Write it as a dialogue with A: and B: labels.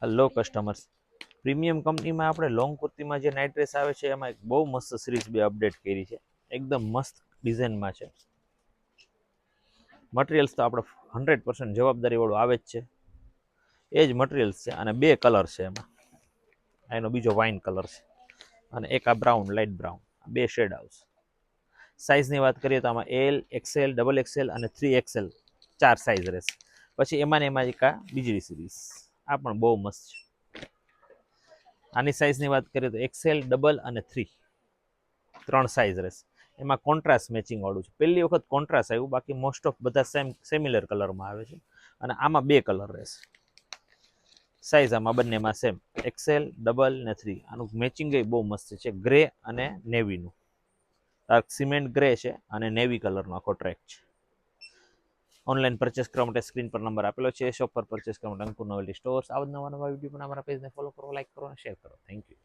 A: Hello customers, premium કંપનીમાં આપણે long કુર્તીમાં જે નાઇટ ડ્રેસ આવે છે એમાં એક બહુ મસ્ત સિરીઝ બે અપડેટ કરી છે. એકદમ મસ્ત ડિઝાઇનમાં છે. મટીરિયલ્સ તો આપણે 100% જવાબદારીવાળું આવે જ છે. એ જ મટીરિયલ્સ છે અને બે કલર છે એમાં. એનો બીજો વાઇન કલર છે અને એક આ બ્રાઉન, લાઇટ બ્રાઉન, બે શેડ આવશે. સાઇઝની વાત કરીએ તો આમાં એલ, એક્સેલ, ડબલ એક્સેલ અને 3XL 4 સાઇઝ રહેશે. પછી એમાં ને એમાં એક આ બીજી સિરીઝ, આ પણ બહુ મસ્ત છે. આની સાઇઝની વાત કરીએ તો એક્સેલ, ડબલ અને 3 સાઇઝ રહેશે. એમાં કોન્ટ્રાસ્ટ મેચિંગ વાળું છે. પહેલી વખત કોન્ટ્રાસ્ટ આવ્યું, બાકી મોસ્ટ ઓફ બધા સિમિલર કલરમાં આવે છે. અને આમાં બે કલર રહેશે. સાઇઝ આમાં બંનેમાં સેમ, એક્સેલ, ડબલ ને 3. આનું મેચિંગ બહુ મસ્ત છે, ગ્રે અને નેવીનું. ડાર્ક સિમેન્ટ ગ્રે છે અને નેવી કલરનો આખો ટ્રેક છે. ઓનલાઈન પરચેસ કરવા માટે સ્ક્રીન પર નંબર આપેલો છે. શોપ પર પરચેસ કરવા માટે અંકુર નોવેલ્ટી સ્ટોર્સ. આવા નવા વિડીયો પણ અમારા પેજને ફોલો કરો, લાઈક કરો અને શેર કરો. Thank you.